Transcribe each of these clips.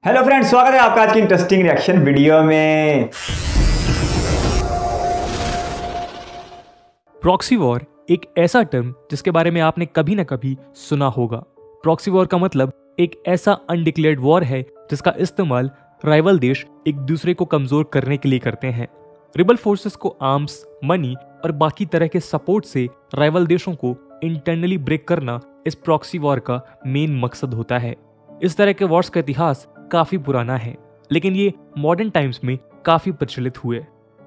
Hello friends, स्वागत है आपका आज की इंटरेस्टिंग रिएक्शन वीडियो में। प्रॉक्सी वॉर एक ऐसा टर्म जिसके बारे में आपने कभी ना कभी सुना होगा। प्रॉक्सी वॉर का मतलब एक ऐसा अनडिक्लेयर्ड वॉर है जिसका इस्तेमाल राइवल देश एक दूसरे को कमजोर करने के लिए करते हैं। रिबल फोर्सेस को आर्म्स, मनी और बाकी तरह के सपोर्ट से राइवल देशों को इंटरनली ब्रेक करना इस प्रॉक्सी वॉर का मेन मकसद होता है। इस तरह के वॉर्स का इतिहास काफी पुराना है, लेकिन ये मॉडर्न टाइम्स में काफी प्रचलित हुए।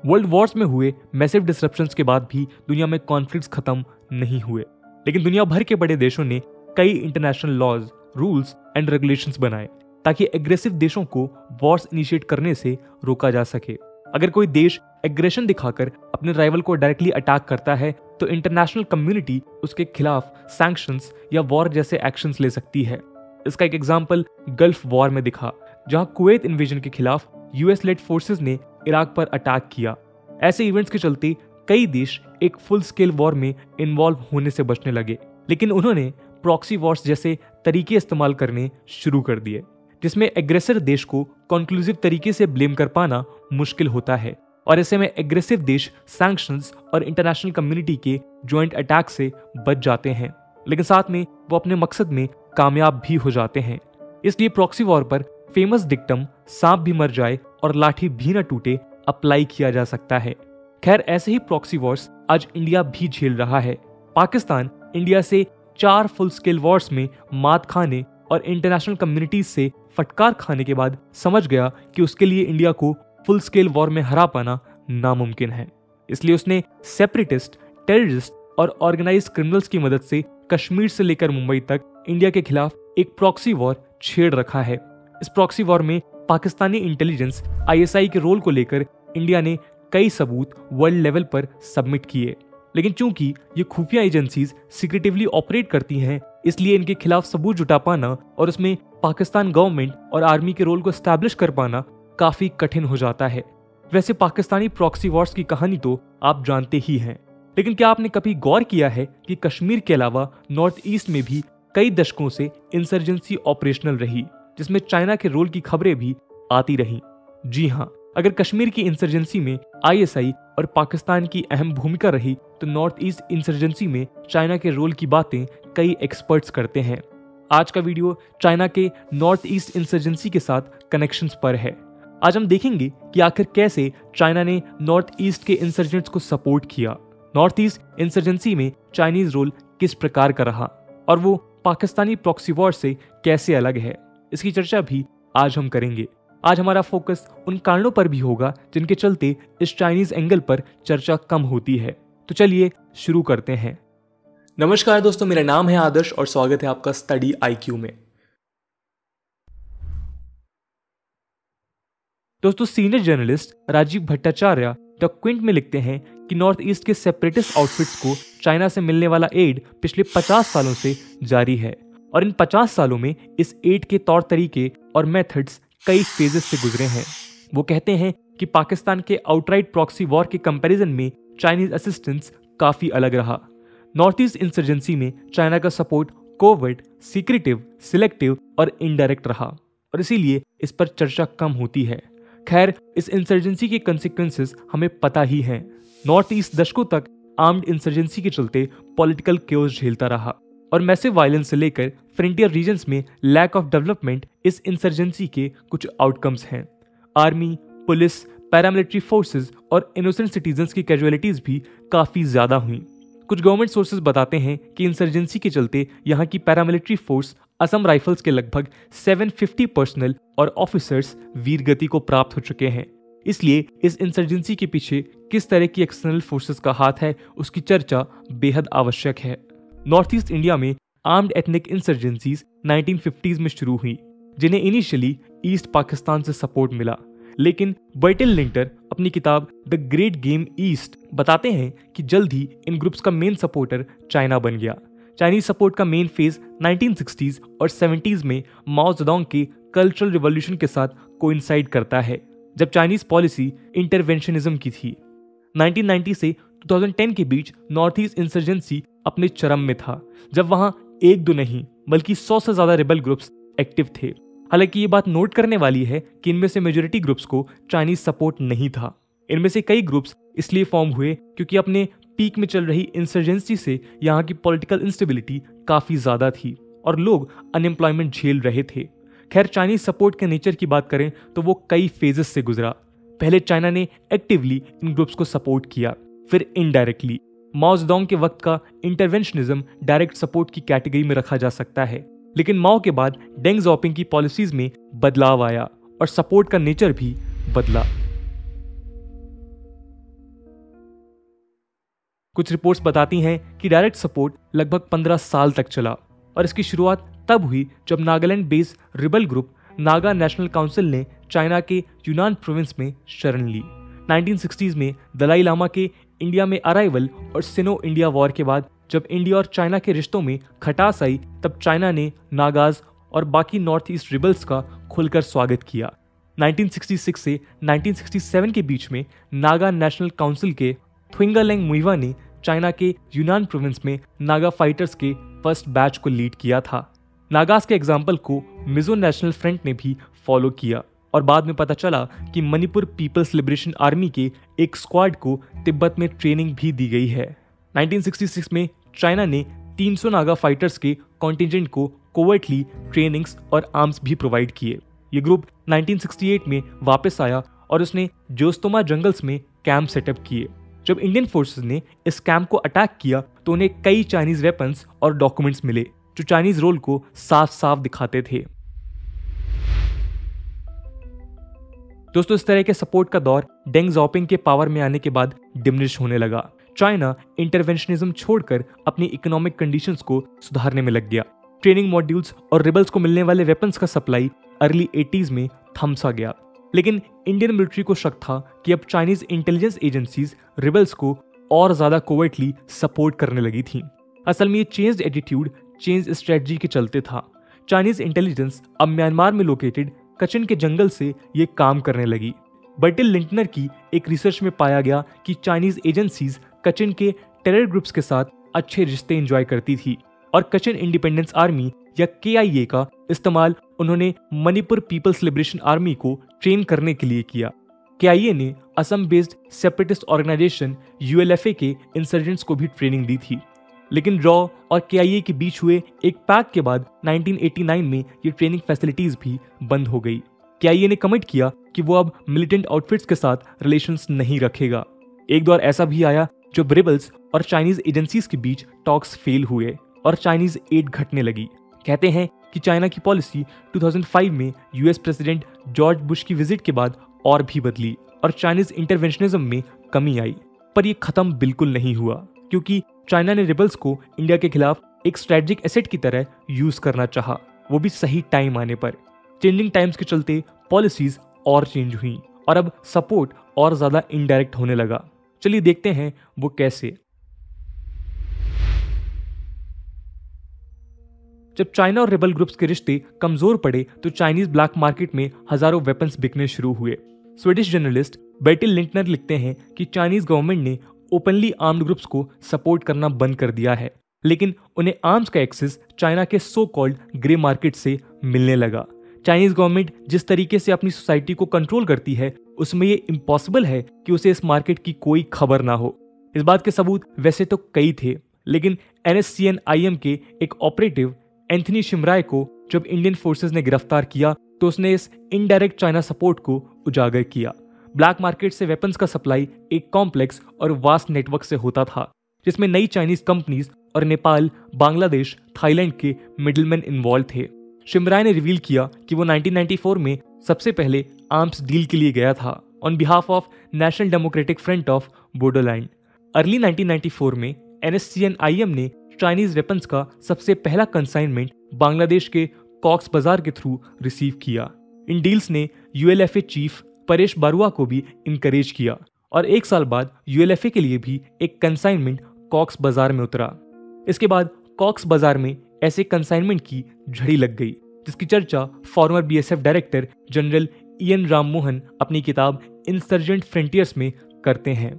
वर्ल्ड वॉर्स में हुए मैसिव डिसरप्शंस के बाद भी दुनिया में कॉन्फ्लिक्ट्स खत्म नहीं हुए, लेकिन दुनिया भर के बड़े देशों ने कई international laws, rules and regulations बनाए ताकि एग्रेसिव देशों को वॉर्स इनिशिएट करने से रोका जा सके। अगर कोई देश एग्रेशन दिखाकर अपने राइवल को डायरेक्टली अटैक करता है तो इंटरनेशनल कम्युनिटी उसके खिलाफ सैंक्शंस या वॉर जैसे एक्शंस ले सकती है। इसका एक एग्जाम्पल गल्फ वॉर में दिखा, जहां कुवैत इन्वेजन के खिलाफ यूएस लेड फोर्सेस ने इराक पर अटैक किया। ऐसे इवेंट्स के चलते कई देश एक फुल स्केल वॉर में इन्वॉल्व होने से बचने लगे, लेकिन उन्होंने प्रॉक्सी वॉर्स जैसे तरीके इस्तेमाल करने शुरू कर दिए, जिसमें एग्रेसर देश को कंक्लूसिव तरीके से ब्लेम कर पाना मुश्किल होता है, और ऐसे में एग्रेसिव देश सैंक्शंस और इंटरनेशनल कम्युनिटी के ज्वाइंट अटैक से बच जाते हैं, लेकिन साथ में वो अपने मकसद में कामयाब भी हो जाते हैं। इसलिए प्रॉक्सी वॉर पर फेमस डिक्टम सांप भी मर जाए और लाठी भी न टूटे अप्लाई किया जा सकता है। खैर, ऐसे ही प्रॉक्सी वॉर्स आज इंडिया भी झेल रहा है। पाकिस्तान इंडिया से 4 फुल स्केल वॉर्स में मात खाने और इंटरनेशनल कम्युनिटीज से फटकार खाने के बाद समझ गया कि उसके लिए इंडिया को फुल स्केल वॉर में हरा पाना नामुमकिन है। इसलिए उसने सेपरेटिस्ट, टेररिस्ट और ऑर्गेनाइज्ड क्रिमिनल्स की मदद से कश्मीर से लेकर मुंबई तक इंडिया के खिलाफ एक प्रॉक्सी वॉर छेड़ रखा है। इस प्रॉक्सी वॉर में पाकिस्तानी इंटेलिजेंस आईएसआई के रोल को लेकर इंडिया ने कई सबूत वर्ल्ड लेवल पर सबमिट किए, लेकिन चूंकि ये खुफिया एजेंसीज सीक्रेटिवली ऑपरेट करती हैं, इसलिए इनके खिलाफ सबूत जुटा पाना और उसमें पाकिस्तान गवर्नमेंट और आर्मी के रोल को एस्टैब्लिश कर पाना काफी कठिन हो जाता है। वैसे पाकिस्तानी प्रॉक्सी वॉर्स की कहानी तो आप जानते ही हैं, लेकिन क्या आपने कभी गौर किया है कि कश्मीर के अलावा नॉर्थ ईस्ट में भी कई दशकों से इंसर्जेंसी ऑपरेशनल रही, जिसमें चाइना के रोल की खबरें भी आती रहीं? जी हाँ, अगर कश्मीर की इंसर्जेंसी में आईएसआई और पाकिस्तान की अहम भूमिका रही तो नॉर्थ ईस्ट इंसर्जेंसी में चाइना के रोल की बातें कई एक्सपर्ट्स करते हैं। आज का वीडियो चाइना के नॉर्थ ईस्ट इंसर्जेंसी के साथ कनेक्शंस पर है। आज हम देखेंगे कि आखिर कैसे चाइना ने नॉर्थ ईस्ट के इंसर्जेंट्स को सपोर्ट किया, नॉर्थ ईस्ट इंसर्जेंसी में चाइनीज रोल किस प्रकार का रहा और वो पाकिस्तानी प्रॉक्सी वॉर से कैसे अलग है। इसकी चर्चा भी आज हम करेंगे। आज हमारा फोकस उन कारणों पर भी होगा जिनके चलते इस चाइनीज एंगल पर चर्चा कम होती है। तो चलिए शुरू करते हैं। नमस्कार दोस्तों, मेरा नाम है आदर्श और स्वागत है आपका स्टडी आईक्यू में। दोस्तों, senior journalist Rajiv Bhattacharya the Quint में लिखते हैं कि नॉर्थ ईस्ट के सेपरेटिस्ट आउटफिट्स को चाइना से मिलने वाला एड पिछले 50 सालों से जारी है, और इन 50 सालों में इस एड के तौर तरीके और मेथड्स कई फेजेस से गुजरे हैं। वो कहते हैं कि पाकिस्तान के आउटराइट प्रॉक्सी वॉर के कंपैरिजन में चाइनीज असिस्टेंस काफी अलग रहा। नॉर्थ ईस्ट इंसर्जेंसी में चाइना का सपोर्ट कोवर्ट, सीक्रेटिव, सिलेक्टिव और इनडायरेक्ट रहा, और इसीलिए इस पर चर्चा कम होती है। खैर, इस इंसर्जेंसी के कंसिक्वेंसेस हमें पता ही हैं। नॉर्थ ईस्ट दशकों तक आर्म्ड इंसर्जेंसी के चलते पॉलिटिकल केओस झेलता रहा, और मैसिव वायलेंस से लेकर फ्रंटियर रीजन्स में लैक ऑफ डेवलपमेंट इस इंसर्जेंसी के कुछ आउटकम्स हैं। आर्मी, पुलिस, पैरामिलिट्री फोर्सेस और इनोसेंट सिटीजन्स की कैजुअलिटीज भी काफी ज्यादा हुई। कुछ गवर्नमेंट सोर्सेज बताते हैं कि इंसर्जेंसी के चलते यहाँ की पैरामिलिट्री फोर्स असम राइफल्स के लगभग 750 पर्सनल और ऑफिसर्स वीरगति को प्राप्त हो चुके हैं। इसलिए इस इंसर्जेंसी के पीछे किस तरह की एक्सटर्नल फोर्सेस का हाथ है, उसकी चर्चा बेहद आवश्यक है। नॉर्थ ईस्ट इंडिया में आर्म्ड एथनिक इंसर्जेंसीज 1950s में शुरू हुई, जिन्हें इनिशियली ईस्ट पाकिस्तान से सपोर्ट मिला, लेकिन बर्टिल लिंटर अपनी किताब द ग्रेट गेम ईस्ट बताते हैं कि जल्द ही इन ग्रुप्स का मेन सपोर्टर चाइना बन गया। चाइनीज सपोर्ट का मेन फेज 1960s और 70s में माओ जेडोंग के कल्चरल रिवॉल्यूशन के साथ कोइंसाइड करता है, जब चाइनीज पॉलिसी इंटरवेंशनिज्म की थी। 1990 से 2010 के बीच नॉर्थ ईस्ट इंसर्जेंसी अपने चरम में था, जब वहां 1-2 नहीं बल्कि 100 से ज्यादा रिबल ग्रुप्स एक्टिव थे। हालांकि ये बात नोट करने वाली है कि इनमें से मेजोरिटी ग्रुप्स को चाइनीज सपोर्ट नहीं था। इनमें से कई ग्रुप्स इसलिए फॉर्म हुए क्योंकि अपने पीक में चल रही इंसर्जेंसी से यहाँ की पॉलिटिकल इंस्टेबिलिटी काफी ज्यादा थी और लोग अनएम्प्लॉयमेंट झेल रहे थे। खैर, चाइनीज सपोर्ट के नेचर की बात करें तो वो कई फेजेस से गुजरा। पहले चाइना ने एक्टिवली इन ग्रुप्स को सपोर्ट किया, फिर इनडायरेक्टली। माओ जेडोंग के वक्त का इंटरवेंशनिज्म डायरेक्ट सपोर्ट की कैटेगरी में रखा जा सकता है, लेकिन माओ के बाद डेंग ज़ाओपिंग की पॉलिसीज में बदलाव आया और सपोर्ट का नेचर भी बदला। कुछ रिपोर्ट्स बताती हैं कि डायरेक्ट सपोर्ट लगभग 15 साल तक चला और इसकी शुरुआत तब हुई जब Nagaland based rebel group Naga national council ने चाइना के यूनान प्रोविंस में शरण ली। 1960s में दलाई लामा के इंडिया में अराइवल और सिनो इंडिया वॉर के बाद जब इंडिया और चाइना के रिश्तों में खटास आई, तब चाइना ने नागाज और बाकी नॉर्थ ईस्ट रिबल्स का खुलकर स्वागत किया। 1966 से 1967 के बीच में नागा नेशनल काउंसिल के थुइंगालेंग मुइवा ने चाइना के यूनान प्रोविंस में नागा फाइटर्स के फर्स्ट बैच को लीड किया था। नागास के एग्जाम्पल को मिजो नेशनल फ्रंट ने भी फॉलो किया और बाद में पता चला कि मणिपुर पीपल्स लिबरेशन आर्मी के एक स्क्वाड को तिब्बत में ट्रेनिंग भी दी गई है। 1966 में चाइना ने 300 नागा फाइटर्स के कॉन्टिजेंट को कोवर्टली ट्रेनिंग्स और आर्म्स भी प्रोवाइड किए। ये ग्रुप 1968 में वापस आया और उसने जोस्तोमा जंगल्स में कैंप सेटअप किए। जब इंडियन फोर्सेस ने इस कैंप को अटैक किया तो उन्हें कई चाइनीज वेपन्स और डॉक्यूमेंट्स मिले जो चाइनीज रोल को साफ साफ दिखाते थे। दोस्तों, इस तरह के सपोर्ट का दौर डेंग ज़ाओपिंग के पावर में आने के बाद डिमिनिश होने लगा। चाइना इंटरवेंशनिज्म छोड़कर अपनी इकोनॉमिक कंडीशंस को सुधारने में लग गया। ट्रेनिंग मॉड्यूल्स और रिबल्स को मिलने वाले वेपन्स का सप्लाई अर्ली 80s में थम सा गया। लेकिन इंडियन मिलिट्री को शक था कि अब चाइनीज इंटेलिजेंस एजेंसीज रिबल्स को और ज्यादा कोवर्टली सपोर्ट करने लगी थी। असल में ये चेंज्ड एटीट्यूड चेंज स्ट्रेटजी के चलते था। चाइनीज इंटेलिजेंस अब म्यांमार में लोकेटेड कचिन के जंगल से ये काम करने लगी। बर्टिल लिंटनर की एक रिसर्च में पाया गया कि चाइनीज एजेंसीज कचिन के टेरर ग्रुप्स के साथ अच्छे रिश्ते एंजॉय करती थी और कचिन इंडिपेंडेंस आर्मी या KIA का इस्तेमाल उन्होंने मणिपुर पीपल्स लिबरेशन आर्मी को ट्रेन करने के लिए किया। KIA ने Assam based separatist organisation ULFA के इंसर्जेंट्स को भी ट्रेनिंग दी थी। लेकिन रॉ और KIA के बीच हुए एक पैक्ट के बाद 1989 में ये ट्रेनिंग फैसिलिटीज भी बंद हो गई। KIA ने कमिट किया कि वो अब मिलिटेंट आउटफिट्स के साथ रिलेशंस नहीं रखेगा। एक दौर ऐसा भी आया जब रिबल्स और चाइनीज एजेंसीज के बीच टॉक्स फेल हुए और चाइनीज एड घटने लगी। कहते हैं कि चाइना की पॉलिसी 2005 में US प्रेसिडेंट जॉर्ज बुश की विजिट के बाद और भी बदली और चाइनीज इंटरवेंशनिज्म में कमी आई। पर यह खत्म बिल्कुल नहीं हुआ क्योंकि चाइना ने रिबल्स को इंडिया के खिलाफ एक स्ट्रेटेजिक एसेट की तरह यूज करना चाहा, वो भी सही टाइम आने पर। चेंजिंग टाइम्स के चलते पॉलिसीज और चेंज हुई और अब सपोर्ट और ज्यादा इनडायरेक्ट होने लगा। चलिए देखते हैं वो कैसे। जब चाइना और रिबल ग्रुप्स के रिश्ते कमजोर पड़े तो चाइनीज ब्लैक मार्केट में हजारों वेपन्स बिकने शुरू हुए। स्वीडिश जर्नलिस्ट बर्टिल लिंटनर लिखते हैं कि चाइनीज गवर्नमेंट ने ओपनली आर्म्ड ग्रुप्स को सपोर्ट करना बंद कर दिया है, लेकिन उन्हें आर्म्स का एक्सेस चाइना के सो कॉल्ड ग्रे मार्केट से मिलने लगा। चाइनीज गवर्नमेंट जिस तरीके से अपनी सोसाइटी को कंट्रोल करती है उसमें ये इम्पॉसिबल है कि उसे इस मार्केट की कोई खबर ना हो। इस बात के सबूत वैसे तो कई थे, लेकिन NSCN-IM के एक ऑपरेटिव एंथनी शिमराय को जब इंडियन फोर्सेस ने गिरफ्तार किया तो उसने इस इनडायरेक्ट चाइना सपोर्ट को उजागर किया। ब्लैक मार्केट से वेपन्स का सप्लाई एक कॉम्प्लेक्स और वास्ट नेटवर्क से होता था जिसमें नई चाइनीज कंपनीज और नेपाल, बांग्लादेश, थाईलैंड के मिडलमैन इन्वॉल्व थे। शिमराय ने रिवील किया कि वो 1994 में सबसे पहले आर्म्स डील के लिए गया था on behalf of national democratic front of Bodoland. Early 1994 में NSCN-IM ने चाइनीज वेपन्स का सबसे पहला कंसाइनमेंट बांग्लादेश के कॉक्स बाजार के थ्रू रिसीव किया। इन डील्स ने ULFA चीफ परेश बरुआ को भी इनकरेज किया और एक साल बाद ULFA के लिए भी एक कंसाइनमेंट कॉक्स बाजार में उतरा। इसके बाद कॉक्स बाजार में ऐसे कंसाइनमेंट की झड़ी लग गई जिसकी चर्चा farmer BSF director general Ian Rammohan अपनी किताब इंसर्जेंट फ्रंटियर्स में करते हैं।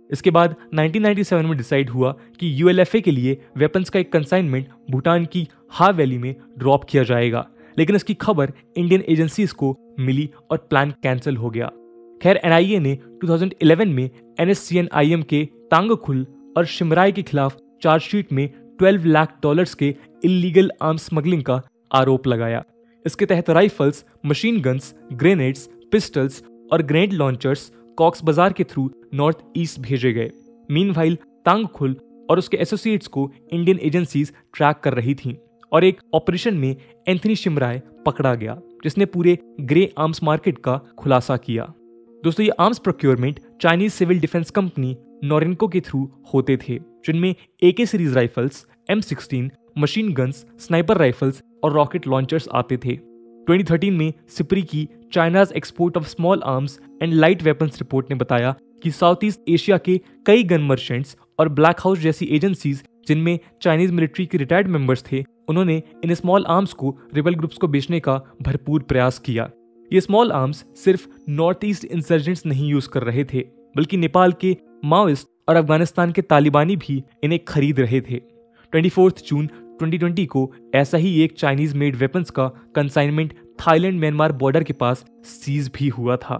इसके बाद 1997 में डिसाइड हुआ कि ULFA के लिए वेपन्स का एक कंसाइनमेंट भूटान की हा वैली में ड्रॉप किया जाएगा, लेकिन इसकी खबर इंडियन एजेंसीज को मिली और प्लान कैंसिल हो गया। खैर एनआईए ने 2011 में NSCN-IM के तांगखुल और शिमराय के खिलाफ चार्जशीट में $12 लाख के इलीगल आर्म्स स्मगलिंग का आरोप लगाया। इसके तहत rifles, machine guns, grenades, pistols और ग्रेनेड लॉन्चर्स कॉक्स बाजार के थ्रू नॉर्थ ईस्ट भेजे गए। मीनवाइल तांगखुल और उसके एसोसिएट्स को इंडियन एजेंसीज ट्रैक कर रही थीं और एक ऑपरेशन में एंथनी शिमराय पकड़ा गया, जिसने पूरे ग्रे आर्म्स मार्केट का खुलासा किया। दोस्तों, ये arms procurement Chinese civil defence company Norinco के थ्रू होते थे, जिनमें AK series rifles, M16, machine guns, sniper rifles और रॉकेट लॉन्चर्स आते थे। 2013 में सिप्री की China's export of small arms and light weapons report ने बताया कि साउथ ईस्ट एशिया के कई गन मर्चेंट्स और ब्लैक हाउस जैसी एजेंसीज जिनमें चाइनीज मिलिट्री के रिटायर्ड मेंबर्स थे, उन्होंने इन स्मॉल आर्म्स को रिबल ग्रुप्स को बेचने का भरपूर प्रयास किया। ये स्मॉल आर्म्स सिर्फ नॉर्थ ईस्ट इंसर्जेंट्स नहीं यूज कर रहे थे, बल्कि नेपाल के माओइस्ट और अफगानिस्तान के तालिबानी भी इन्हें खरीद रहे थे। 24 जून 2020 को ऐसा ही एक चाइनीज मेड वेपन्स का कंसाइनमेंट थाईलैंड म्यांमार बॉर्डर के पास सीज भी हुआ था।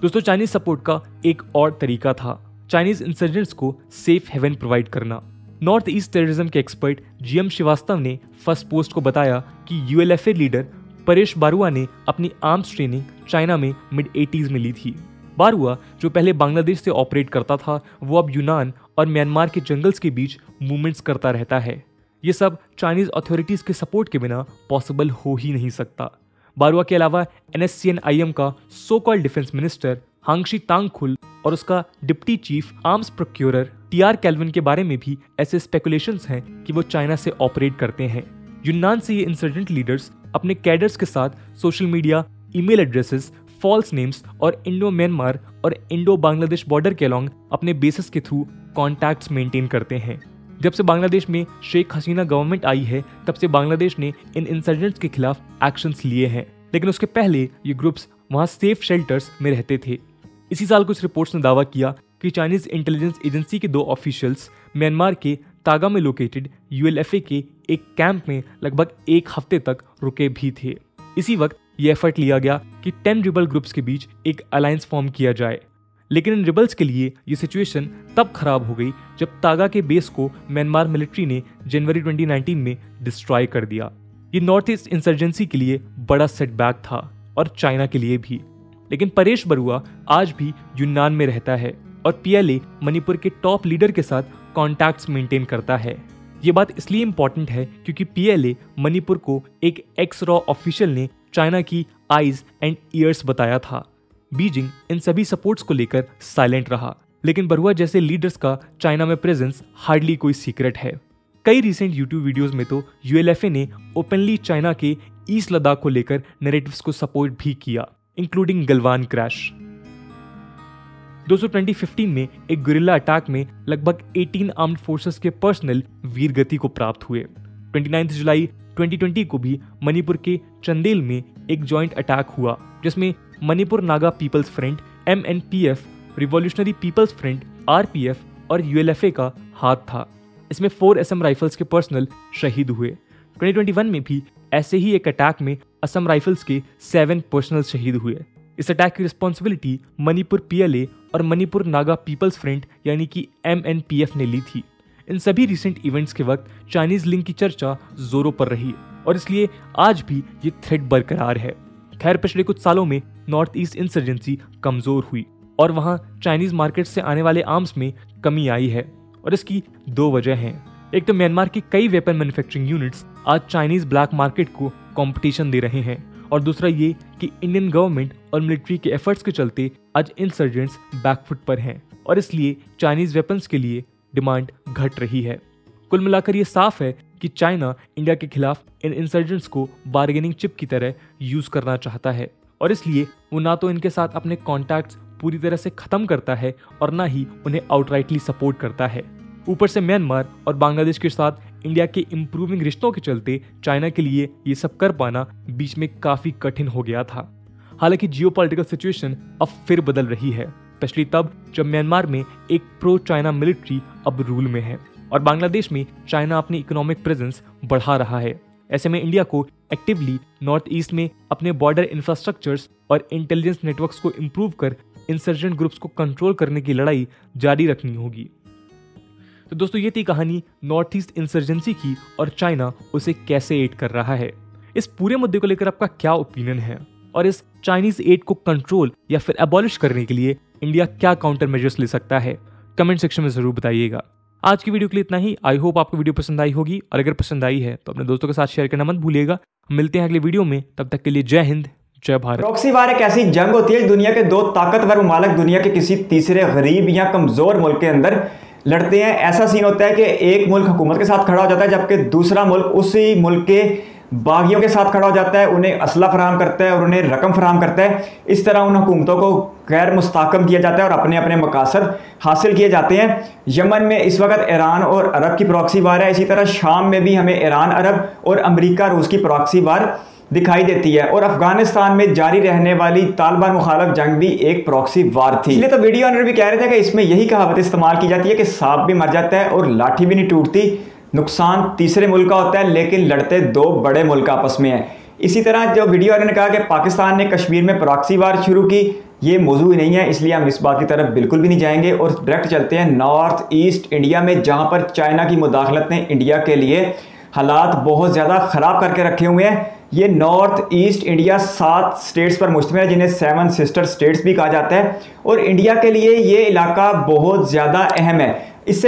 दोस्तों, चाइनीज सपोर्ट का एक और तरीका था चाइनीज इंसर्जेंट्स को सेफ हेवन प्रोवाइड करना। नॉर्थ ईस्ट टेररिज्म के एक्सपर्ट GM श्रीवास्तव ने फर्स्ट पोस्ट को बताया कि ULFA लीडर परेश बारुआ ने अपनी आर्म्स ट्रेनिंग चाइना में मिड-80s में ली थी। बारुआ, जो पहले बांग्लादेश से ऑपरेट करता था, वो अब यूनान और म्यांमार के जंगल्स के बीच मूवमेंट्स करता रहता है। ये सब चाइनीज अथॉरिटीज के सपोर्ट के बिना पॉसिबल हो ही नहीं सकता। बारुआ के अलावा NSCN-IM का so called defence minister Hangshi Tangkhul और उसका deputy chief arms procurer TR Calvin के बारे में भी ऐसे स्पेकुलेशंस हैं कि वो चाइना से ऑपरेट करते हैं। यूनान से ये इंसर्जेंट लीडर्स अपने कैडर्स के साथ social media, email addresses, false names और इंडो म्यांमार और इंडो बांग्लादेश बॉर्डर के अलॉन्ग अपने बेसिस के थ्रू कॉन्टैक्ट्स मेंटेन करते हैं। जब से बांग्लादेश में शेख हसीना गवर्नमेंट आई है, तब से बांग्लादेश ने इन इंसर्जेंट्स के खिलाफ एक्शंस लिए हैं, लेकिन उसके पहले ये ग्रुप्स वहां सेफ शेल्टर्स में रहते थे। इसी साल कुछ रिपोर्ट्स ने दावा किया कि चाइनीज इंटेलिजेंस एजेंसी के 2 ऑफिशियल्स म्यांमार के तागा में लोकेटेड ULFA के एक कैंप में लगभग 1 हफ्ते तक रुके भी थे। इसी वक्त ये एफर्ट लिया गया कि 10 रिबल ग्रुप्स के बीच एक अलायंस फॉर्म किया जाए, लेकिन इन रिबल्स के लिए ये सिचुएशन तब खराब हो गई जब तागा के बेस को म्यांमार मिलिट्री ने जनवरी 2019 में डिस्ट्रॉय कर दिया। ये नॉर्थ ईस्ट इंसर्जेंसी के लिए बड़ा सेटबैक था और चाइना के लिए भी। लेकिन परेश बरुआ आज भी यूनान में रहता है और PLA मणिपुर के टॉप लीडर के साथ कॉन्टैक्ट्स मेंटेन करता है। ये बात इसलिए इंपॉर्टेंट है क्योंकि PLA मणिपुर को एक एक्स-रॉ ऑफिशियल ने चाइना की आईज एंड ईयर्स बताया था। बीजिंग इन सभी सपोर्ट्स को लेकर साइलेंट रहा, लेकिन बरुआ जैसे लीडर्स का चाइना में प्रेजेंस हार्डली कोई सीक्रेट है। कई रिसेंट YouTube वीडियोस में तो ULFA ने ओपनली चाइना के ईस्ट लद्दाख को लेकर नैरेटिव्स को सपोर्ट भी किया, इंक्लूडिंग गलवान क्रैश। 2015 में एक गुरिल्ला अटैक में लगभग 18 आर्म्ड फोर्सेस के पर्सनल वीरगति को प्राप्त हुए। 29 जुलाई 2020 को भी मणिपुर के चंदेल में एक जॉइंट अटैक हुआ, जिसमें Manipur Naga people's front MNPF, revolutionary people's front RPF और ULFA का हाथ था। इसमें 4 असम राइफल्स के पर्सनल शहीद हुए। 2021 में भी ऐसे ही एक अटैक में असम राइफल्स के 7 पर्सनल शहीद हुए। इस अटैक की रिस्पॉन्सिबिलिटी मणिपुर PLA और मणिपुर नागा पीपल्स फ्रंट यानी कि MNPF ने ली थी। इन सभी रिसेंट इवेंट्स के वक्त चाइनीज लिंक की चर्चा जोरों पर रही और इसलिए आज भी ये थ्रेट बरकरार है। खैर, पिछले कुछ सालों में नॉर्थ ईस्ट इंसर्जेंसी कमजोर हुई और वहां चाइनीज मार्केट से आने वाले आर्म्स में कमी आई है और इसकी 2 वजह हैं। एक तो म्यांमार की कई वेपन मैन्युफैक्चरिंग यूनिट्स आज चाइनीज ब्लैक मार्केट को कंपटीशन दे रहे हैं और दूसरा ये कि इंडियन गवर्नमेंट और मिलिट्री के एफर्ट्स के चलते आज इंसर्जेंट्स बैकफुट पर हैं और इसलिए चाइनीज वेपन्स के लिए डिमांड घट रही है। कुल मिलाकर ये साफ है कि चाइना इंडिया के खिलाफ इन इंसर्जेंट्स को बार्गेनिंग चिप की तरह यूज करना चाहता है और इसलिए वो ना तो इनके साथ अपने कॉन्टैक्ट्स पूरी तरह से खत्म करता है और ना ही उन्हें आउटराइटली सपोर्ट करता है। ऊपर से म्यांमार और बांग्लादेश के साथ इंडिया के इंप्रूविंग रिश्तों के चलते चाइना के लिए ये सब कर पाना बीच में काफी कठिन हो गया था। हालांकि जियोपॉलिटिकल सिचुएशन अब फिर बदल रही है, स्पेशली तब जब म्यांमार में एक प्रो चाइना मिलिट्री अब रूल में है। और बांग्लादेश में चाइना अपनी इकोनॉमिक प्रेजेंस बढ़ा रहा है। ऐसे में इंडिया को एक्टिवली नॉर्थ ईस्ट में अपने बॉर्डर इंफ्रास्ट्रक्चर्स और इंटेलिजेंस नेटवर्क्स को इंप्रूव कर इंसर्जेंट ग्रुप्स को कंट्रोल करने की लड़ाई जारी रखनी होगी। तो दोस्तों ये थी कहानी नॉर्थ ईस्ट इंसर्जेंसी की और चाइना उसे कैसे एड कर रहा है। इस पूरे मुद्दे को लेकर आपका क्या ओपिनियन है और इस चाइनीज एड को कंट्रोल या फिर एबॉलिश करने के लिए इंडिया क्या काउंटर मेजर्स ले सकता है, कमेंट सेक्शन में जरूर बताइएगा। आज की वीडियो के लिए इतना ही। आई होप आपको वीडियो पसंद आई होगी और अगर पसंद आई है तो अपने दोस्तों के साथ शेयर करना मत भूलिएगा। मिलते हैं अगले वीडियो में, तब तक के लिए जय हिंद, जय भारत। प्रॉक्सी वार एक ऐसी जंग होती है दुनिया के दो ताकतवर ममालिक दुनिया के किसी तीसरे गरीब या कमजोर मुल्क के अंदर लड़ते हैं। ऐसा सीन होता है कि एक मुल्क हुकूमत के साथ खड़ा हो जाता है जबकि दूसरा मुल्क उसी मुल्क के बागियों के साथ खड़ा हो जाता है, उन्हें असला फराहम करता है और उन्हें रकम फराहम करता है। इस तरह उन हुकूमतों को गैर मुस्तहकम किया जाता है और अपने अपने मकासद हासिल किए जाते हैं। यमन में इस वक्त ईरान और अरब की प्रॉक्सी वार है। इसी तरह शाम में भी हमें ईरान, अरब और अमेरिका, रूस की प्रॉक्सी वार दिखाई देती है। और अफगानिस्तान में जारी रहने वाली तालिबान मुखालफ जंग भी एक प्रॉक्सी वार थी। इसलिए तो वीडियो ऑनर भी कह रहे थे कि इसमें यही कहावत इस्तेमाल की जाती है कि सांप भी मर जाता है और लाठी भी नहीं टूटती। नुकसान तीसरे मुल्क का होता है लेकिन लड़ते दो बड़े मुल्क आपस में हैं। इसी तरह जो वीडियो ऑनर ने कहा कि पाकिस्तान ने कश्मीर में प्रॉक्सी वार शुरू की, ये मौजूद नहीं है, इसलिए हम इस बात की तरफ बिल्कुल भी नहीं जाएंगे और डायरेक्ट चलते हैं नॉर्थ ईस्ट इंडिया में, जहां पर चाइना की मुदाखलत ने इंडिया के लिए हालात बहुत ज़्यादा ख़राब करके रखे हुए हैं। ये नॉर्थ ईस्ट इंडिया 7 स्टेट्स पर मुश्तमिल है जिन्हें 7 सिस्टर स्टेट्स भी कहा जाता है और इंडिया के लिए ये इलाका बहुत ज़्यादा अहम है। इस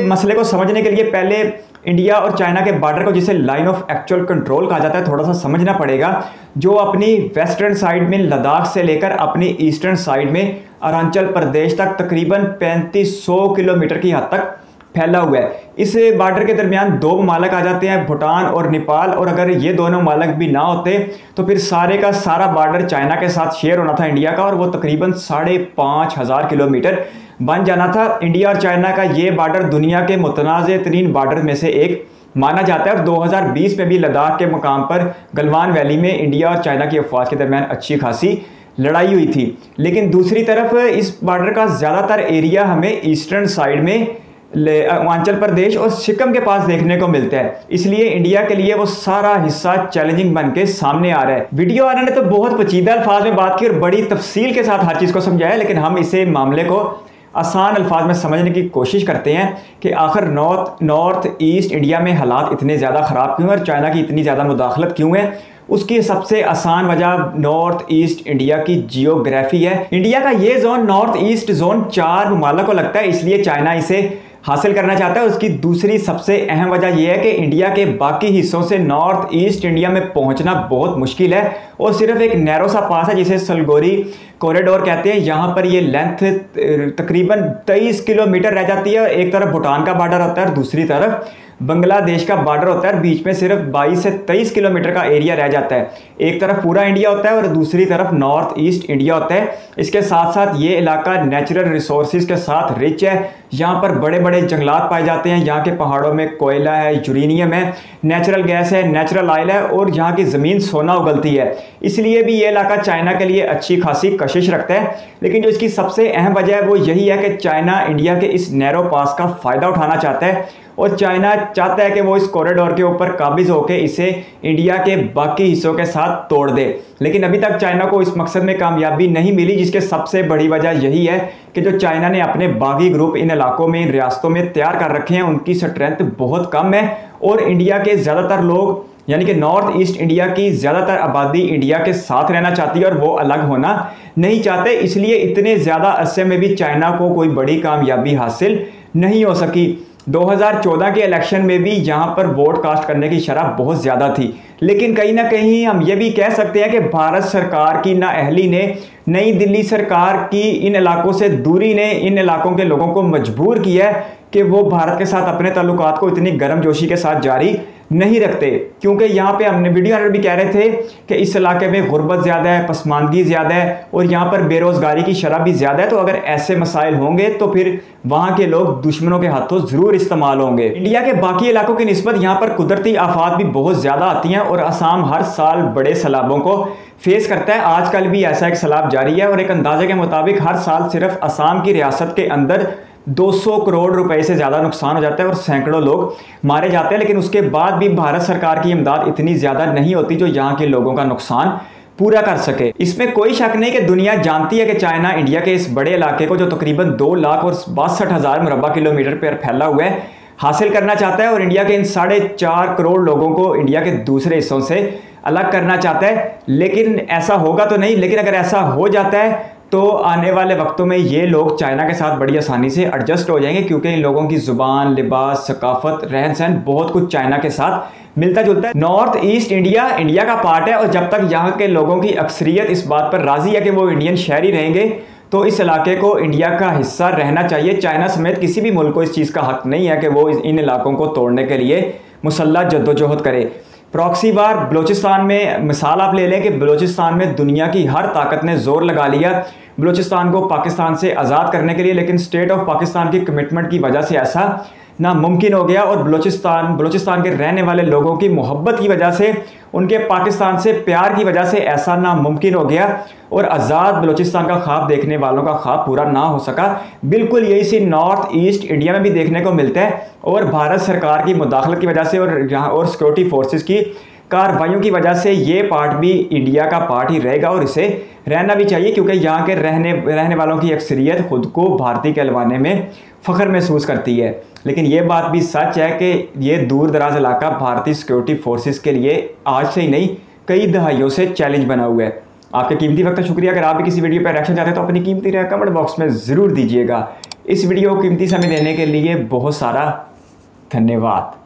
मसले को समझने के लिए पहले इंडिया और चाइना के बॉर्डर को, जिसे लाइन ऑफ एक्चुअल कंट्रोल कहा जाता है, थोड़ा सा समझना पड़ेगा, जो अपनी वेस्टर्न साइड में लद्दाख से लेकर अपनी ईस्टर्न साइड में अरुणाचल प्रदेश तक तकरीबन 3500 किलोमीटर की हद तक फैला हुआ है। इस बॉर्डर के दरमियान दो ममालिक आ जाते हैं, भूटान और नेपाल, और अगर ये दोनों ममालिक भी ना होते तो फिर सारे का सारा बॉर्डर चाइना के साथ शेयर होना था इंडिया का, और वो तकरीबन 5500 किलोमीटर बन जाना था। इंडिया और चाइना का ये बॉर्डर दुनिया के मुतनाज़ तरीन बॉर्डर में से एक माना जाता है और 2020 में भी लद्दाख के मुकाम पर गलवान वैली में इंडिया और चाइना की अफवाज के दरमियान अच्छी खासी लड़ाई हुई थी। लेकिन दूसरी तरफ इस बॉर्डर का ज़्यादातर एरिया हमें ईस्टर्न साइड में अरुणाचल प्रदेश और सिक्किम के पास देखने को मिलता है, इसलिए इंडिया के लिए वो सारा हिस्सा चैलेंजिंग बन के सामने आ रहा है। वीडियो वाले ने तो बहुत पेचीदा अल्फाज में बात की और बड़ी तफसील के साथ हर चीज़ को समझाया, लेकिन हम इसे मामले को आसान अल्फाज में समझने की कोशिश करते हैं कि आखिर नॉर्थ ईस्ट इंडिया में हालात इतने ज़्यादा ख़राब क्यों हैं और चाइना की इतनी ज़्यादा मुदाखलत क्यों है। उसकी सबसे आसान वजह नॉर्थ ईस्ट इंडिया की जियोग्राफी है। इंडिया का ये जोन नॉर्थ ईस्ट जोन 4 ममालिक को लगता है, इसलिए चाइना इसे हासिल करना चाहता है। उसकी दूसरी सबसे अहम वजह यह है कि इंडिया के बाकी हिस्सों से नॉर्थ ईस्ट इंडिया में पहुंचना बहुत मुश्किल है और सिर्फ एक नैरो सा पास है जिसे सलगोरी कॉरिडोर कहते हैं। यहाँ पर ये लेंथ तकरीबन 23 किलोमीटर रह जाती है और एक तरफ भूटान का बॉर्डर होता है और दूसरी तरफ बांग्लादेश का बॉर्डर होता है और बीच में सिर्फ 22 से 23 किलोमीटर का एरिया रह जाता है। एक तरफ पूरा इंडिया होता है और दूसरी तरफ नॉर्थ ईस्ट इंडिया होता है। इसके साथ साथ ये इलाका नेचुरल रिसोर्सेज के साथ रिच है। यहाँ पर बड़े बड़े जंगलात पाए जाते हैं, यहाँ के पहाड़ों में कोयला है, यूरेनियम है, नेचुरल गैस है, नेचुरल ऑयल है और यहाँ की ज़मीन सोना उगलती है। इसलिए भी ये इलाका चाइना के लिए अच्छी खासी कशिश रखता है। लेकिन जो इसकी सबसे अहम वजह है वो यही है कि चाइना इंडिया के इस नैरो पास का फ़ायदा उठाना चाहता है और चाइना चाहता है कि वो इस कॉरिडोर के ऊपर काबिज होकर इसे इंडिया के बाकी हिस्सों के साथ तोड़ दे। लेकिन अभी तक चाइना को इस मकसद में कामयाबी नहीं मिली, जिसके सबसे बड़ी वजह यही है कि जो चाइना ने अपने बागी ग्रुप इन इलाकों में, इन रियासतों में तैयार कर रखे हैं, उनकी स्ट्रेंथ बहुत कम है और इंडिया के ज़्यादातर लोग यानी कि नॉर्थ ईस्ट इंडिया की ज़्यादातर आबादी इंडिया के साथ रहना चाहती है और वो अलग होना नहीं चाहते। इसलिए इतने ज़्यादा अरसे में भी चाइना को कोई बड़ी कामयाबी हासिल नहीं हो सकी। 2014 के इलेक्शन में भी यहाँ पर वोट कास्ट करने की शरह बहुत ज़्यादा थी, लेकिन कहीं ना कहीं हम ये भी कह सकते हैं कि भारत सरकार की नाअहली ने, नई दिल्ली सरकार की इन इलाकों से दूरी ने इन इलाकों के लोगों को मजबूर किया है कि वो भारत के साथ अपने ताल्लुकात को इतनी गर्मजोशी के साथ जारी नहीं रखते। क्योंकि यहाँ पे हमने वीडियो में भी कह रहे थे कि इस इलाके में गुर्बत ज़्यादा है, पसमानदगी ज़्यादा है और यहाँ पर बेरोज़गारी की शरह भी ज़्यादा है। तो अगर ऐसे मसाइल होंगे तो फिर वहाँ के लोग दुश्मनों के हाथों ज़रूर इस्तेमाल होंगे। इंडिया के बाकी इलाकों की निस्बत यहाँ पर कुदरती आफात भी बहुत ज़्यादा आती हैं और असम हर साल बड़े सैलाबों को फेस करता है। आजकल भी ऐसा एक सैलाब जारी है और एक अंदाजे के मुताबिक हर साल सिर्फ असम की रियासत के अंदर 200 करोड़ रुपए से ज़्यादा नुकसान हो जाता है और सैकड़ों लोग मारे जाते हैं। लेकिन उसके बाद भी भारत सरकार की इमदाद इतनी ज़्यादा नहीं होती जो यहाँ के लोगों का नुकसान पूरा कर सके। इसमें कोई शक नहीं कि दुनिया जानती है कि चाइना इंडिया के इस बड़े इलाके को, जो तकरीबन 2,62,000 मुरब्बा किलोमीटर पर फैला हुआ है, हासिल करना चाहता है और इंडिया के इन 4.5 करोड़ लोगों को इंडिया के दूसरे हिस्सों से अलग करना चाहता है। लेकिन ऐसा होगा तो नहीं, लेकिन अगर ऐसा हो जाता है तो आने वाले वक्तों में ये लोग चाइना के साथ बड़ी आसानी से एडजस्ट हो जाएंगे, क्योंकि इन लोगों की ज़ुबान, लिबास, सकाफत, रहन सहन बहुत कुछ चाइना के साथ मिलता जुलता है। नॉर्थ ईस्ट इंडिया का पार्ट है और जब तक यहाँ के लोगों की अक्सरियत इस बात पर राज़ी है कि वो इंडियन शहरी रहेंगे तो इस इलाके को इंडिया का हिस्सा रहना चाहिए। चाइना समेत किसी भी मुल्क को इस चीज़ का हक नहीं है कि वो इन इलाकों को तोड़ने के लिए मुसल्लह जद्दोजहद करे। प्रॉक्सी वार बलूचिस्तान में मिसाल आप ले लें कि बलूचिस्तान में दुनिया की हर ताकत ने जोर लगा लिया बलूचिस्तान को पाकिस्तान से आज़ाद करने के लिए, लेकिन स्टेट ऑफ पाकिस्तान की कमिटमेंट की वजह से ऐसा नामुमकिन हो गया और बलूचिस्तान के रहने वाले लोगों की मोहब्बत की वजह से, उनके पाकिस्तान से प्यार की वजह से ऐसा नामुमकिन हो गया और आज़ाद बलूचिस्तान का ख्वाब देखने वालों का ख्वाब पूरा ना हो सका। बिल्कुल यही सी नॉर्थ ईस्ट इंडिया में भी देखने को मिलता है और भारत सरकार की मुदाखलत की वजह से और सिक्योरिटी फोर्सेस की कार्रवाइयों की वजह से ये पार्ट भी इंडिया का पार्ट ही रहेगा और इसे रहना भी चाहिए, क्योंकि यहाँ के रहने वालों की अक्सरियत खुद को भारतीय कहलवाने में फ़ख्र महसूस करती है। लेकिन ये बात भी सच है कि ये दूर दराज इलाका भारतीय सिक्योरिटी फोर्सेस के लिए आज से ही नहीं कई दहाइयों से चैलेंज बना हुआ है। आपके कीमती वक्त का शुक्रिया। अगर आप भी किसी वीडियो पर रिएक्शन चाहते हैं तो अपनी कीमती राय कमेंट बॉक्स में ज़रूर दीजिएगा। इस वीडियो को कीमती समय देने के लिए बहुत सारा धन्यवाद।